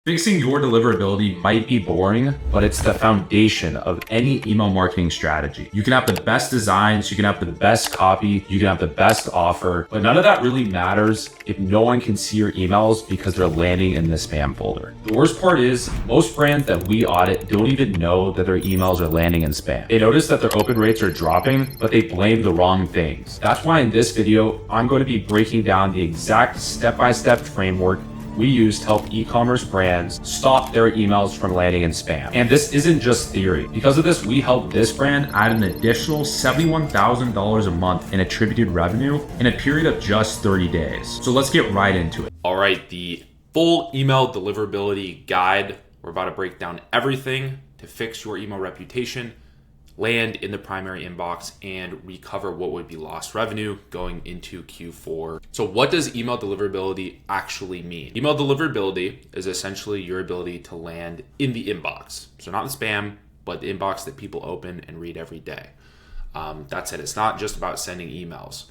Fixing your deliverability might be boring, but it's the foundation of any email marketing strategy. You can have the best designs, you can have the best copy, you can have the best offer, but none of that really matters if no one can see your emails because they're landing in the spam folder. The worst part is most brands that we audit don't even know that their emails are landing in spam. They notice that their open rates are dropping, but they blame the wrong things. That's why in this video, I'm going to be breaking down the exact step-by-step framework we use to help e-commerce brands stop their emails from landing in spam. And this isn't just theory. Because of this, we helped this brand add an additional $71,000 a month in attributed revenue in a period of just 30 days. So let's get right into it. All right, the full email deliverability guide. We're about to break down everything to fix your email reputation, land in the primary inbox, and recover what would be lost revenue going into Q4. So what does email deliverability actually mean? Email deliverability is essentially your ability to land in the inbox. So not the spam, but the inbox that people open and read every day. That's it. It's not just about sending emails.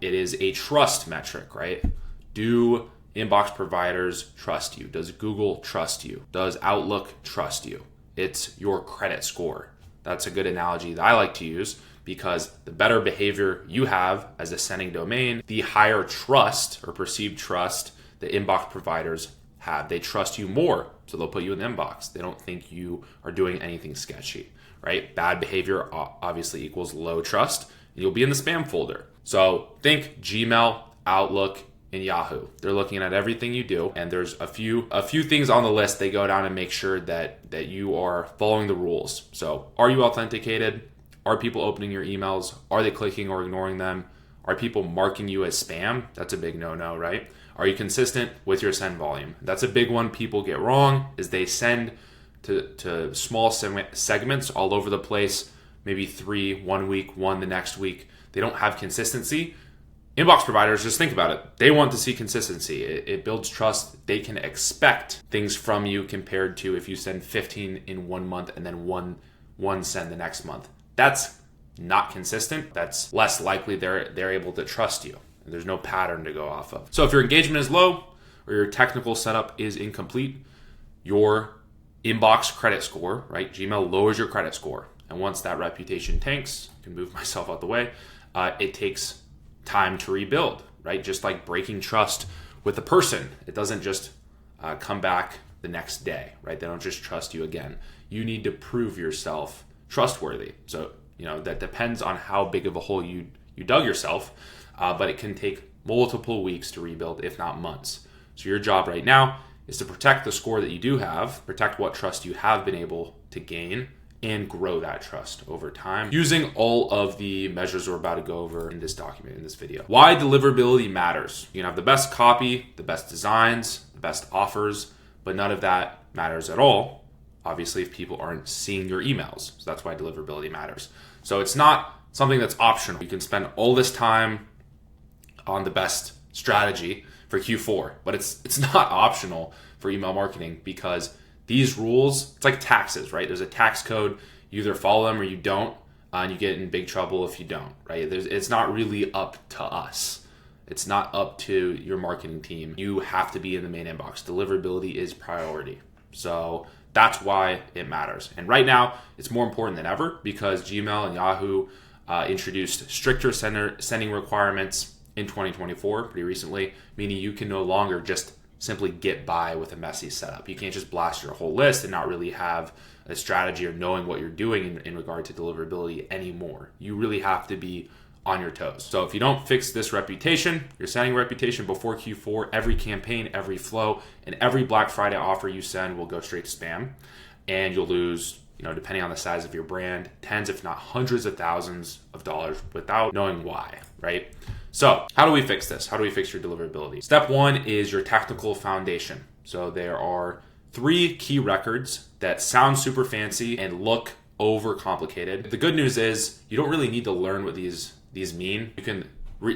It is a trust metric, right? Do inbox providers trust you? Does Google trust you? Does Outlook trust you? It's your credit score. That's a good analogy that I like to use because the better behavior you have as a sending domain, the higher trust or perceived trust the inbox providers have. They trust you more, so they'll put you in the inbox. They don't think you are doing anything sketchy, right? Bad behavior obviously equals low trust, and you'll be in the spam folder. So think Gmail, Outlook, and Yahoo. They're looking at everything you do, and there's a few things on the list. They go down and make sure that you are following the rules. So are you authenticated? Are people opening your emails? Are they clicking or ignoring them? Are people marking you as spam? That's a big no-no, right? Are you consistent with your send volume? That's a big one people get wrong, is they send to small segments all over the place, maybe 3 one week, 1 the next week. They don't have consistency. Inbox providers, just think about it. They want to see consistency. It builds trust. They can expect things from you compared to if you send 15 in 1 month and then one send the next month. That's not consistent. That's less likely they're able to trust you. There's no pattern to go off of. So if your engagement is low or your technical setup is incomplete, your inbox credit score, right? Gmail lowers your credit score. And once that reputation tanks, I can move myself out the way, it takes time to rebuild, right? Just like breaking trust with a person. It doesn't just come back the next day, right? They don't just trust you again. You need to prove yourself trustworthy. So, that depends on how big of a hole you dug yourself, but it can take multiple weeks to rebuild, if not months. So your job right now is to protect the score that you do have, protect what trust you have been able to gain, and grow that trust over time using all of the measures we're about to go over in this document, in this video. Why deliverability matters. You can have the best copy, the best designs, the best offers, but none of that matters at all, obviously, if people aren't seeing your emails. So that's why deliverability matters. So it's not something that's optional. You can spend all this time on the best strategy for Q4, but it's not optional for email marketing because these rules, it's like taxes, right? There's a tax code. You either follow them or you don't, and you get in big trouble if you don't, right? It's not really up to us. It's not up to your marketing team. You have to be in the main inbox. Deliverability is priority. So that's why it matters. And right now, it's more important than ever because Gmail and Yahoo introduced stricter sending requirements in 2024, pretty recently, meaning you can no longer just simply get by with a messy setup. You can't just blast your whole list and not really have a strategy or knowing what you're doing in regard to deliverability anymore. You really have to be on your toes. So if you don't fix this reputation, your sending reputation before Q4, every campaign, every flow, and every Black Friday offer you send will go straight to spam. And you'll lose, depending on the size of your brand, tens if not hundreds of thousands of dollars without knowing why, right? So how do we fix this? How do we fix your deliverability? Step 1 is your technical foundation. So there are 3 key records that sound super fancy and look over complicated. The good news is you don't really need to learn what these mean. You can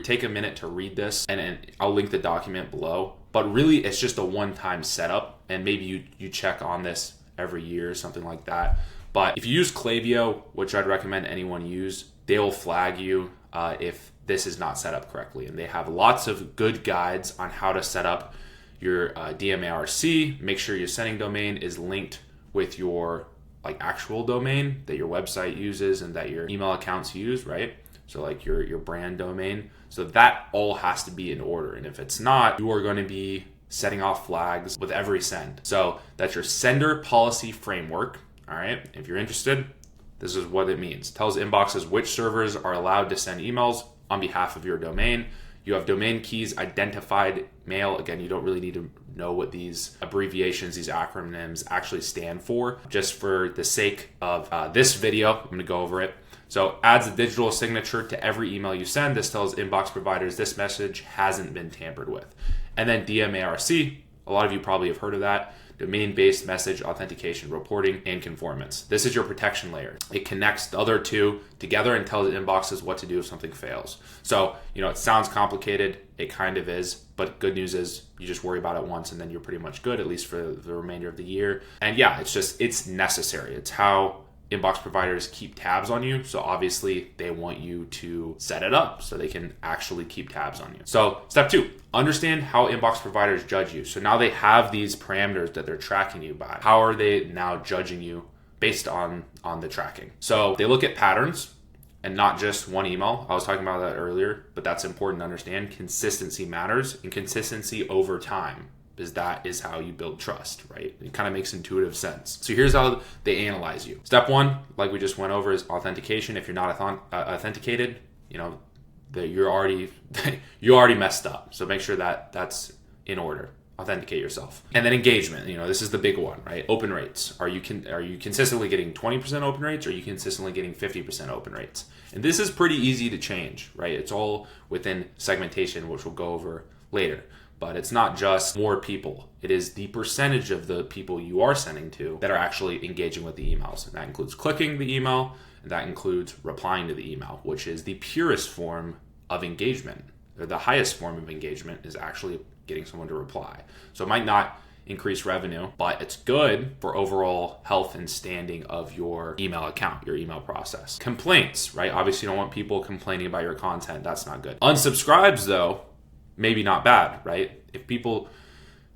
take a minute to read this and I'll link the document below. But really it's just a one-time setup and maybe you check on this every year or something like that. But if you use Klaviyo, which I'd recommend anyone use, they'll flag you if this is not set up correctly. And they have lots of good guides on how to set up your DMARC. Make sure your sending domain is linked with your like actual domain that your website uses and that your email accounts use, right? So like your brand domain. So that all has to be in order. And if it's not, you are going to be setting off flags with every send. So that's your sender policy framework. All right. If you're interested, this is what it means. It tells inboxes which servers are allowed to send emails on behalf of your domain. You have domain keys, identified mail. Again, you don't really need to know what these abbreviations, these acronyms actually stand for. Just for the sake of this video, I'm going to go over it. So adds a digital signature to every email you send. This tells inbox providers this message hasn't been tampered with. And then DMARC, a lot of you probably have heard of that. Domain-based message authentication, reporting, and conformance. This is your protection layer. It connects the other two together and tells inboxes what to do if something fails. So, it sounds complicated. It kind of is, but good news is you just worry about it once and then you're pretty much good, at least for the remainder of the year. And yeah, it's necessary. It's how inbox providers keep tabs on you. So obviously they want you to set it up so they can actually keep tabs on you. So step 2, understand how inbox providers judge you. So now they have these parameters that they're tracking you by. How are they now judging you based on the tracking? So they look at patterns and not just one email. I was talking about that earlier, but that's important to understand. Consistency matters, and consistency over time, because that is how you build trust, right? It kind of makes intuitive sense. So here's how they analyze you. Step 1, like we just went over, is authentication. If you're not authenticated, that you're already you already messed up. So make sure that that's in order. Authenticate yourself. And then engagement. This is the big one, right? Open rates. Are you consistently getting 20% open rates? Or are you consistently getting 50% open rates? And this is pretty easy to change, right? It's all within segmentation, which we'll go over later. But it's not just more people. It is the percentage of the people you are sending to that are actually engaging with the emails. And that includes clicking the email, and that includes replying to the email, which is the purest form of engagement. Or the highest form of engagement is actually getting someone to reply. So it might not increase revenue, but it's good for overall health and standing of your email account, your email process. Complaints, right? Obviously you don't want people complaining about your content. That's not good. Unsubscribes though, maybe not bad, right? If people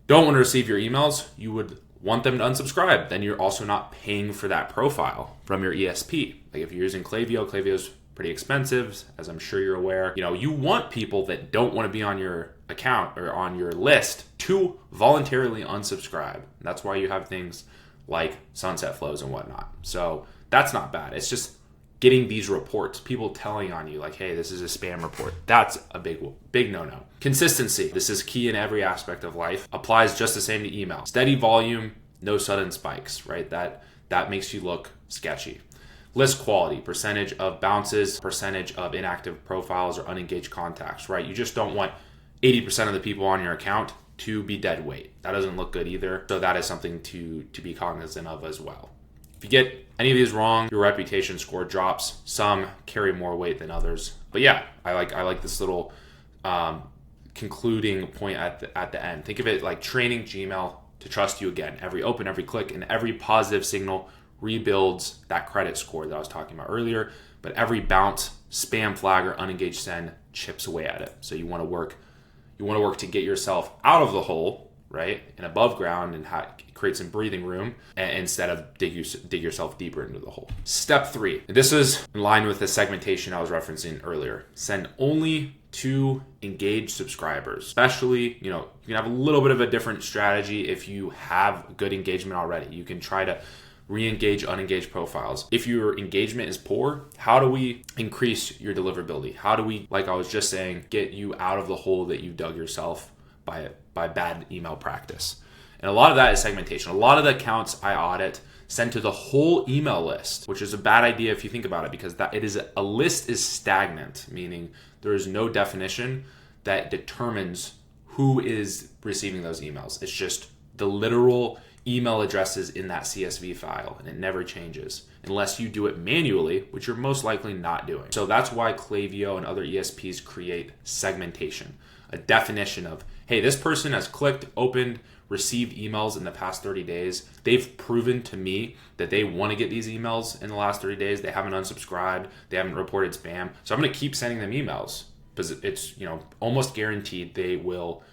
don't want to receive your emails, you would want them to unsubscribe. Then you're also not paying for that profile from your ESP. Like if you're using Klaviyo's pretty expensive, as I'm sure you're aware. You want people that don't want to be on your account or on your list to voluntarily unsubscribe. And that's why you have things like sunset flows and whatnot. So that's not bad. It's just getting these reports, people telling on you like, hey, this is a spam report. That's a big no-no. Consistency. This is key in every aspect of life. Applies just the same to email. Steady volume, no sudden spikes, right? That makes you look sketchy. List quality, percentage of bounces, percentage of inactive profiles or unengaged contacts, right? You just don't want 80% of the people on your account to be dead weight. That doesn't look good either. So that is something to be cognizant of as well. If you get any of these wrong, your reputation score drops. Some carry more weight than others. But yeah, I like this little concluding point at the end. Think of it like training Gmail to trust you again. Every open, every click, and every positive signal rebuilds that credit score that I was talking about earlier. But every bounce, spam flag, or unengaged send chips away at it. So you want to work to get yourself out of the hole, right, and above ground, and create some breathing room instead of dig yourself deeper into the hole. Step 3. This is in line with the segmentation I was referencing earlier. Send only to engaged subscribers. Especially, you can have a little bit of a different strategy if you have good engagement already. You can try to re-engage unengaged profiles. If your engagement is poor, how do we increase your deliverability? How do we, like I was just saying, get you out of the hole that you dug yourself by bad email practice? And a lot of that is segmentation. A lot of the accounts I audit send to the whole email list, which is a bad idea if you think about it, because a list is stagnant, meaning there is no definition that determines who is receiving those emails. It's just the literal email addresses in that CSV file, and it never changes unless you do it manually, which you're most likely not doing. So that's why Klaviyo and other ESPs create segmentation, a definition of, hey, this person has clicked, opened, received emails in the past 30 days. They've proven to me that they want to get these emails in the last 30 days. They haven't unsubscribed. They haven't reported spam. So I'm going to keep sending them emails because it's almost guaranteed they will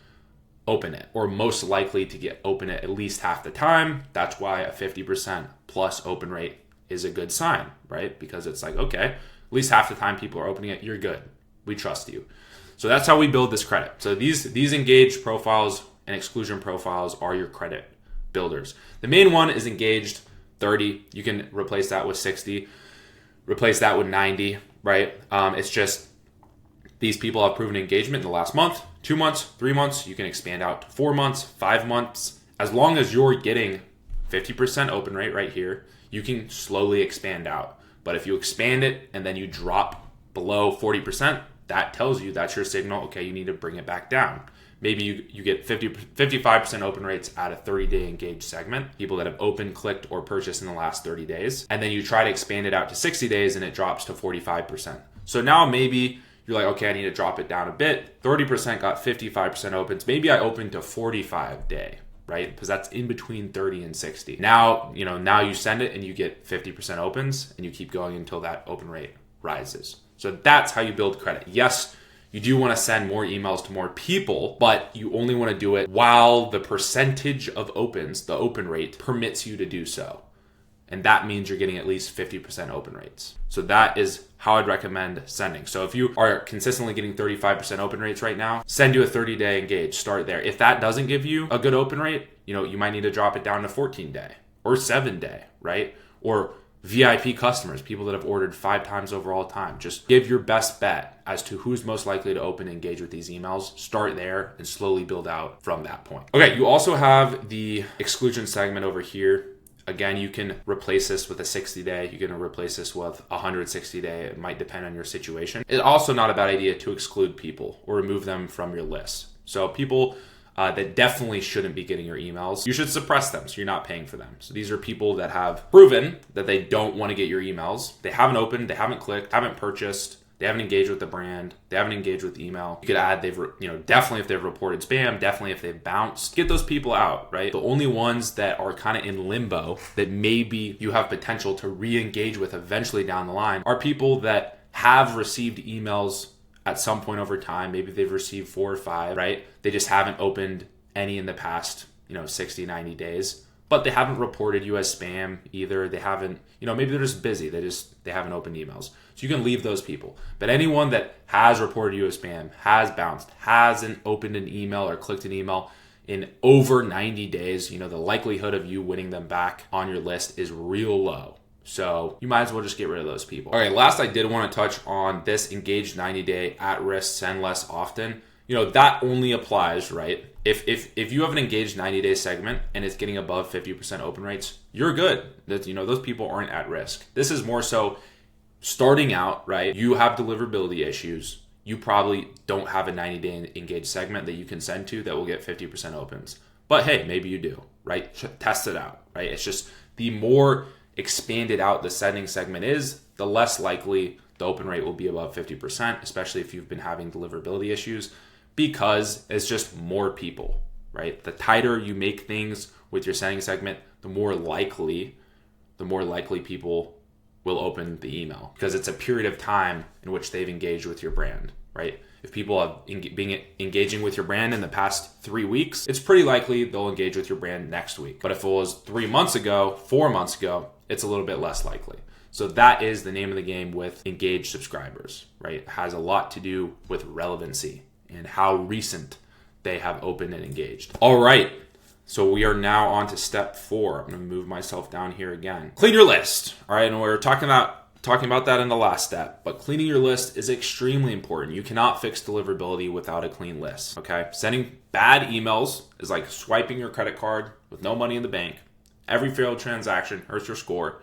open it, or most likely to get open it at least half the time. That's why a 50% plus open rate is a good sign, right? Because it's like, okay, at least half the time people are opening it, you're good. We trust you. So that's how we build this credit. So these engaged profiles and exclusion profiles are your credit builders. The main one is engaged 30. You can replace that with 60, replace that with 90, right? It's just these people have proven engagement in the last month, 2 months, 3 months. You can expand out to 4 months, 5 months. As long as you're getting 50% open rate right here, you can slowly expand out. But if you expand it and then you drop below 40%, that tells you that's your signal. Okay, you need to bring it back down. Maybe you get 55% open rates at a 30-day engaged segment, people that have opened, clicked, or purchased in the last 30 days. And then you try to expand it out to 60 days and it drops to 45%. So now maybe you're like, okay, I need to drop it down a bit. 30% got 55% opens. Maybe I open to 45 day, right? Because that's in between 30 and 60. Now you send it and you get 50% opens and you keep going until that open rate rises. So that's how you build credit. Yes, you do want to send more emails to more people, but you only want to do it while the percentage of opens, the open rate, permits you to do so. And that means you're getting at least 50% open rates. So that is how I'd recommend sending. So if you are consistently getting 35% open rates right now, send you a 30-day engage, start there. If that doesn't give you a good open rate, you might need to drop it down to 14-day or 7-day, right? Or VIP customers, people that have ordered 5 times over all time. Just give your best bet as to who's most likely to open and engage with these emails. Start there and slowly build out from that point. Okay, you also have the exclusion segment over here. Again, you can replace this with a 60-day. You can replace this with a 160-day. It might depend on your situation. It's also not a bad idea to exclude people or remove them from your list. So people that definitely shouldn't be getting your emails, you should suppress them so you're not paying for them. So these are people that have proven that they don't want to get your emails. They haven't opened, they haven't clicked, haven't purchased, they haven't engaged with the brand, they haven't engaged with email. You could add definitely if they've reported spam, definitely if they've bounced. Get those people out, right? The only ones that are kind of in limbo that maybe you have potential to re-engage with eventually down the line are people that have received emails at some point over time. Maybe they've received 4 or 5, right? They just haven't opened any in the past, 60, 90 days, but they haven't reported you as spam either. They haven't, maybe they're just busy. They haven't opened emails. So you can leave those people. But anyone that has reported you as spam, has bounced, hasn't opened an email or clicked an email in over 90 days, the likelihood of you winning them back on your list is real low. So you might as well just get rid of those people. All right, last I did want to touch on this engaged 90-day at risk, send less often. That only applies, right? If you have an engaged 90-day segment and it's getting above 50% open rates, you're good. Those people aren't at risk. This is more so starting out, right? You have deliverability issues. You probably don't have a 90-day engaged segment that you can send to that will get 50% opens. But hey, maybe you do, right? Test it out, right? It's just the more expanded out the sending segment is, the less likely the open rate will be above 50%, especially if you've been having deliverability issues, because it's just more people, right? The tighter you make things with your sending segment, the more likely people will open the email, because it's a period of time in which they've engaged with your brand, right? If people have been engaging with your brand in the past 3 weeks, it's pretty likely they'll engage with your brand next week. But if it was 3 months ago, 4 months ago, it's a little bit less likely. So that is the name of the game with engaged subscribers, right? It has a lot to do with relevancy and how recent they have opened and engaged. All right. So we are now on to step 4. I'm going to move myself down here again. Clean your list. All right. And we were talking about that in the last step, but cleaning your list is extremely important. You cannot fix deliverability without a clean list. Okay. Sending bad emails is like swiping your credit card with no money in the bank. Every failed transaction hurts your score.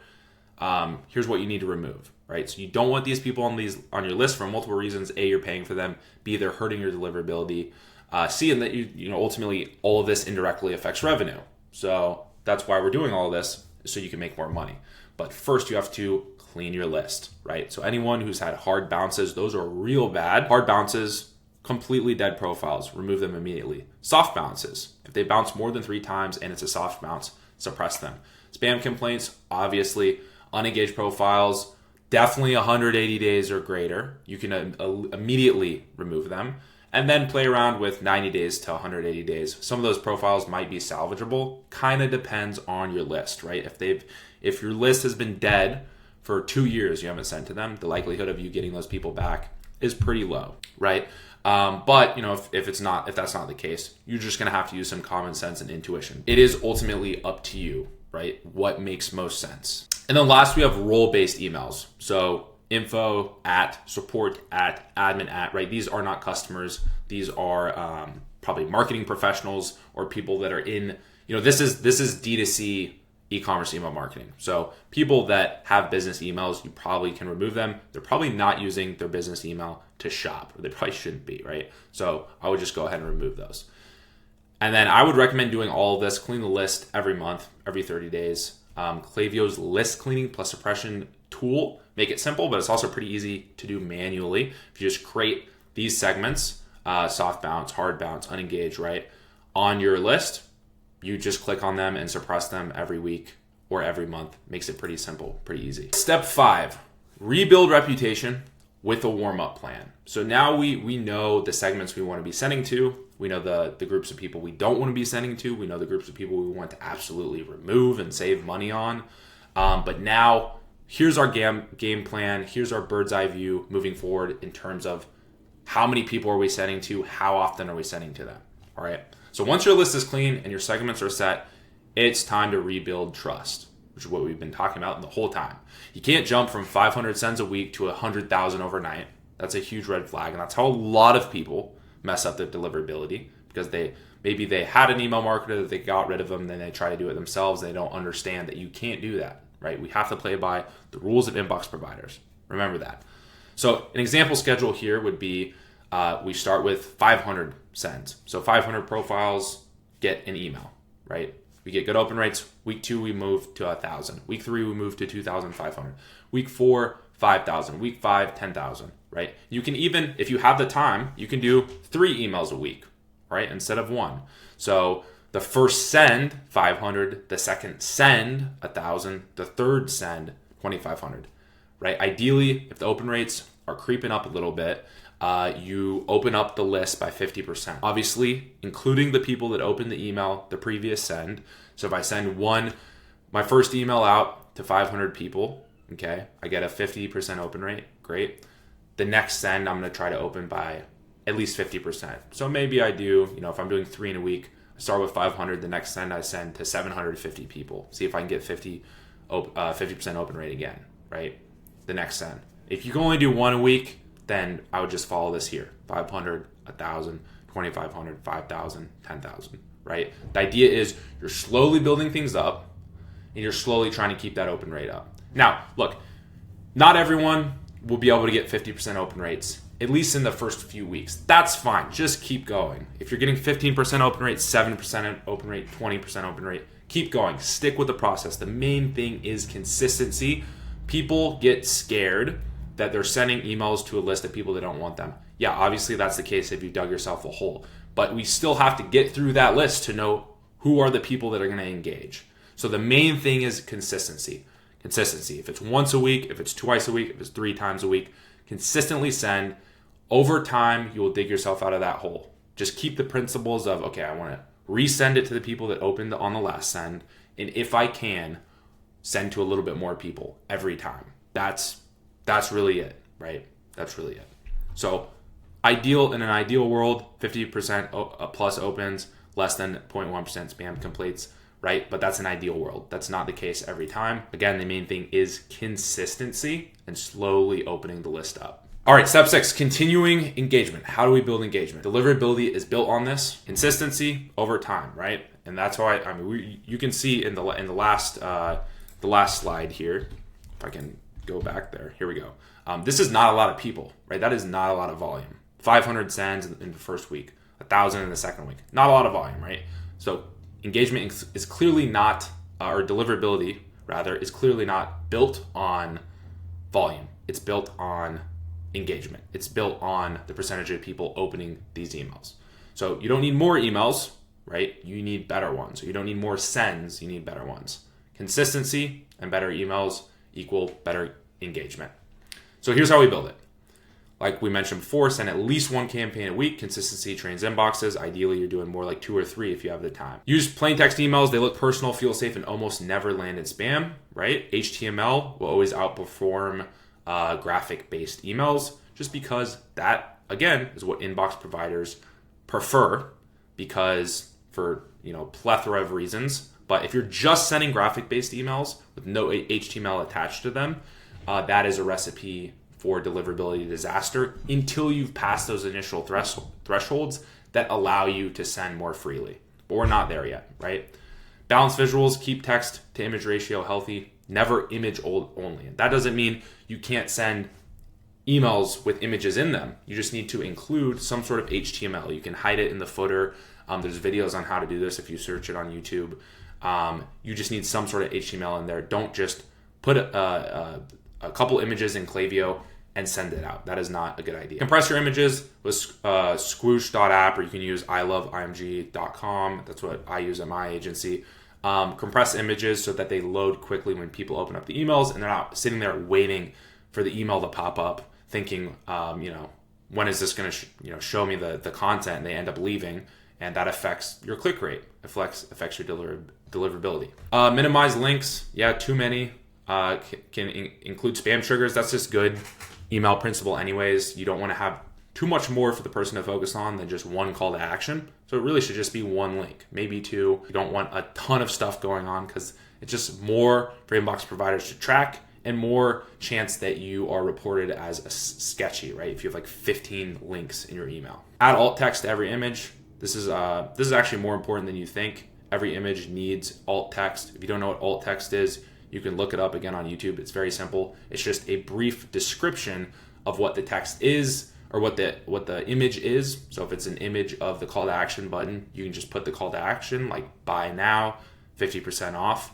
Here's what you need to remove, right? So you don't want these people on your list for multiple reasons. A, you're paying for them. B, they're hurting your deliverability. C, and that ultimately all of this indirectly affects revenue. So that's why we're doing all of this, so you can make more money. But first you have to clean your list, right? So anyone who's had hard bounces, those are real bad. Hard bounces, completely dead profiles, remove them immediately. Soft bounces, if they bounce more than 3 times and it's a soft bounce, suppress them. Spam complaints, obviously. Unengaged profiles, definitely 180 days or greater. You can immediately remove them. and then play around with 90 days to 180 days. Some of those profiles might be salvageable. Kind of depends on your list, right? If your list has been dead for 2 years, you haven't sent to them, the likelihood of you getting those people back is pretty low, right? But if that's not the case, you're just going to have to use some common sense and intuition. It is ultimately up to you, right? What makes most sense. And then last, we have role-based emails. So info at, support at, admin at, right? These are not customers. These are probably marketing professionals or people that are in, this is D2C e-commerce email marketing. So people that have business emails, you probably can remove them. They're probably not using their business email to shop, or they probably shouldn't be, right? So I would just go ahead and remove those. And then I would recommend doing all of this, clean the list every month, every 30 days. Klaviyo's list cleaning plus suppression tool, make it simple, but it's also pretty easy to do manually. If you just create these segments, soft bounce, hard bounce, unengaged, right, on your list, you just click on them and suppress them every week or every month. Makes it pretty simple, pretty easy. Step 5, rebuild reputation with a warm-up plan. So now we know the segments we want to be sending to. We know the groups of people we don't want to be sending to. We know the groups of people we want to absolutely remove and save money on. But now here's our game plan. Here's our bird's eye view moving forward in terms of how many people are we sending to? How often are we sending to them? All right. So once your list is clean and your segments are set, it's time to rebuild trust, which is what we've been talking about the whole time. You can't jump from 500 sends a week to 100,000 overnight. That's a huge red flag. And that's how a lot of people mess up their deliverability, because maybe they had an email marketer that they got rid of them, then they try to do it themselves. They don't understand that you can't do that, right? We have to play by the rules of inbox providers. Remember that. So an example schedule here would be we start with 500 sends. So 500 profiles get an email, right? We get good open rates. Week 2, we move to 1,000. Week 3, we move to 2,500. Week 4, 5,000. Week 5, 10,000, right? You can even, if you have the time, you can do 3 emails a week, right? Instead of 1. So the first send, 500. The second send, 1,000. The third send, 2,500, right? Ideally, if the open rates are creeping up a little bit, you open up the list by 50%. Obviously, including the people that opened the email the previous send. So if I send my first email out to 500 people, okay, I get a 50% open rate. Great. The next send, I'm going to try to open by at least 50%. So maybe I do, if I'm doing 3 in a week, I start with 500. The next send I send to 750 people. See if I can get 50% open rate again, right? The next send. If you can only do 1 a week, then I would just follow this here. 500, 1,000, 2,500, 5,000, 10,000, right? The idea is you're slowly building things up and you're slowly trying to keep that open rate up. Now, look, not everyone will be able to get 50% open rates, at least in the first few weeks. That's fine. Just keep going. If you're getting 15% open rate, 7% open rate, 20% open rate, keep going. Stick with the process. The main thing is consistency. People get scared that they're sending emails to a list of people that don't want them. Yeah, obviously that's the case if you dug yourself a hole. But we still have to get through that list to know who are the people that are going to engage. So the main thing is consistency. Consistency. If it's once a week, if it's twice a week, if it's 3 times a week, consistently send. Over time, you will dig yourself out of that hole. Just keep the principles of, okay, I want to resend it to the people that opened on the last send. And if I can, send to a little bit more people every time. That's really it, right? That's really it. So in an ideal world, 50% plus opens, less than 0.1% spam completes, right? But that's an ideal world. That's not the case every time. Again, the main thing is consistency and slowly opening the list up. All right, step 6, continuing engagement. How do we build engagement? Deliverability is built on this. Consistency over time, right? And that's why you can see in the last slide here, if I can go back there. Here we go. This is not a lot of people, right? That is not a lot of volume. 500 sends in the first week, 1,000 in the second week. Not a lot of volume, right? So engagement is clearly not, or deliverability rather, is clearly not built on volume. It's built on engagement. It's built on the percentage of people opening these emails. So you don't need more emails, right? You need better ones. You don't need more sends. You need better ones. Consistency and better emails equal better engagement. So here's how we build it. Like we mentioned before, send at least one campaign a week. Consistency trains inboxes. Ideally, you're doing more like 2 or 3 if you have the time. Use plain text emails. They look personal, feel safe, and almost never land in spam, right? HTML will always outperform graphic-based emails just because that, again, is what inbox providers prefer because for, plethora of reasons. But if you're just sending graphic-based emails with no HTML attached to them, that is a recipe for deliverability disaster until you've passed those initial thresholds that allow you to send more freely. But we're not there yet, right? Balance visuals, keep text to image ratio healthy, never image only. That doesn't mean you can't send emails with images in them. You just need to include some sort of HTML. You can hide it in the footer. There's videos on how to do this if you search it on YouTube. You just need some sort of HTML in there. Don't just put a couple images in Klaviyo and send it out. That is not a good idea. Compress your images with squoosh.app, or you can use iloveimg.com. That's what I use at my agency. Compress images so that they load quickly when people open up the emails and they're not sitting there waiting for the email to pop up thinking, when is this going to show me the content, and they end up leaving, and that affects your click rate. Affects your deliverability. Minimize links. Yeah, too many. Can include spam triggers. That's just good email principle anyways. You don't want to have too much more for the person to focus on than just one call to action. So it really should just be one link, maybe 2. You don't want a ton of stuff going on because it's just more for inbox providers to track and more chance that you are reported as a sketchy, right? If you have like 15 links in your email. Add alt text to every image. This is actually more important than you think. Every image needs alt text. If you don't know what alt text is, you can look it up again on YouTube. It's very simple. It's just a brief description of what the text is or what the image is. So if it's an image of the call to action button, you can just put the call to action like buy now, 50% off.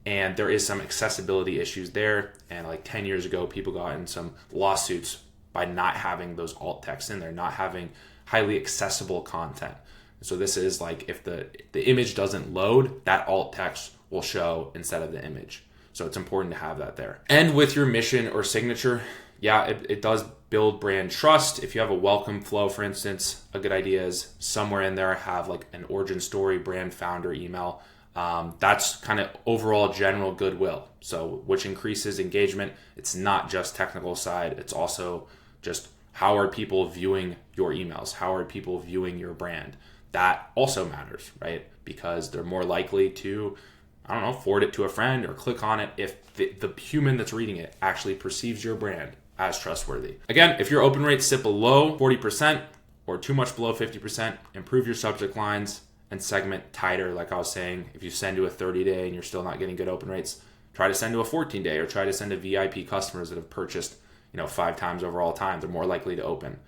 And there is some accessibility issues there. And like 10 years ago, people got in some lawsuits by not having those alt texts in there, not having highly accessible content. So this is like if the image doesn't load, that alt text will show instead of the image. So it's important to have that there. And with your mission or signature, yeah, it does build brand trust. If you have a welcome flow, for instance, a good idea is somewhere in there have like an origin story, brand founder email. That's kind of overall general goodwill. So which increases engagement. It's not just technical side. It's also just how are people viewing your emails? How are people viewing your brand? That also matters, right? Because they're more likely to, forward it to a friend or click on it if the human that's reading it actually perceives your brand as trustworthy. Again, if your open rates sit below 40% or too much below 50%, improve your subject lines and segment tighter. Like I was saying, if you send to a 30-day and you're still not getting good open rates, try to send to a 14-day or try to send to VIP customers that have purchased 5 times over all time. They're more likely to open.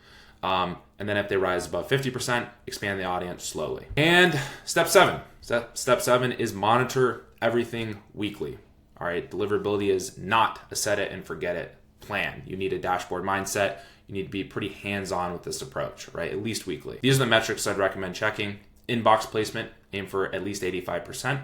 And then if they rise above 50%, expand the audience slowly. And step 7. Step 7 is monitor everything weekly. All right, deliverability is not a set it and forget it plan. You need a dashboard mindset. You need to be pretty hands-on with this approach, right? At least weekly. These are the metrics I'd recommend checking. Inbox placement, aim for at least 85%.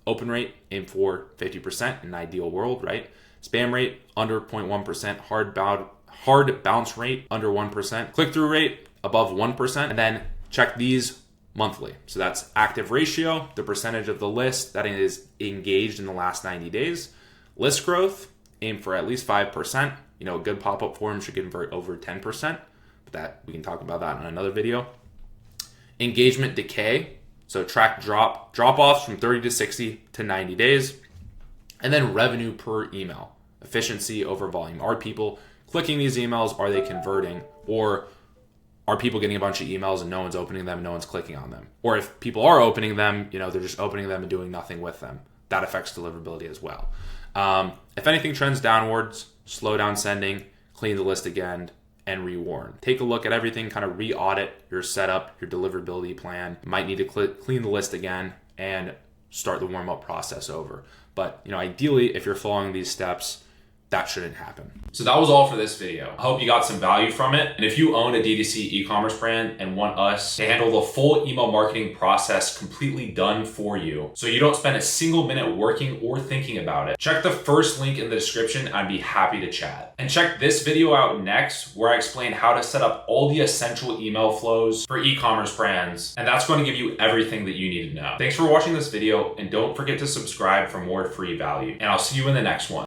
Open rate, aim for 50% in an ideal world, right? Spam rate, under 0.1%. Hard bounce rate, under 1%. Click-through rate, above 1%. And then check these monthly. So that's active ratio, the percentage of the list that is engaged in the last 90 days. List growth, aim for at least 5%. A good pop-up form should convert over 10%. But that we can talk about that in another video. Engagement decay, so track drop-offs from 30 to 60 to 90 days. And then revenue per email, efficiency over volume. Are people clicking these emails? Are they converting? Or are people getting a bunch of emails and no one's opening them and no one's clicking on them? Or if people are opening them, they're just opening them and doing nothing with them. That affects deliverability as well. If anything trends downwards, slow down sending, clean the list again, and rewarn. Take a look at everything, kind of re-audit your setup, your deliverability plan. You might need to clean the list again and start the warm-up process over. But ideally, if you're following these steps, that shouldn't happen. So that was all for this video. I hope you got some value from it. And if you own a D2C e-commerce brand and want us to handle the full email marketing process completely done for you, so you don't spend a single minute working or thinking about it, check the first link in the description. I'd be happy to chat. And check this video out next, where I explain how to set up all the essential email flows for e-commerce brands. And that's going to give you everything that you need to know. Thanks for watching this video, and don't forget to subscribe for more free value. And I'll see you in the next one.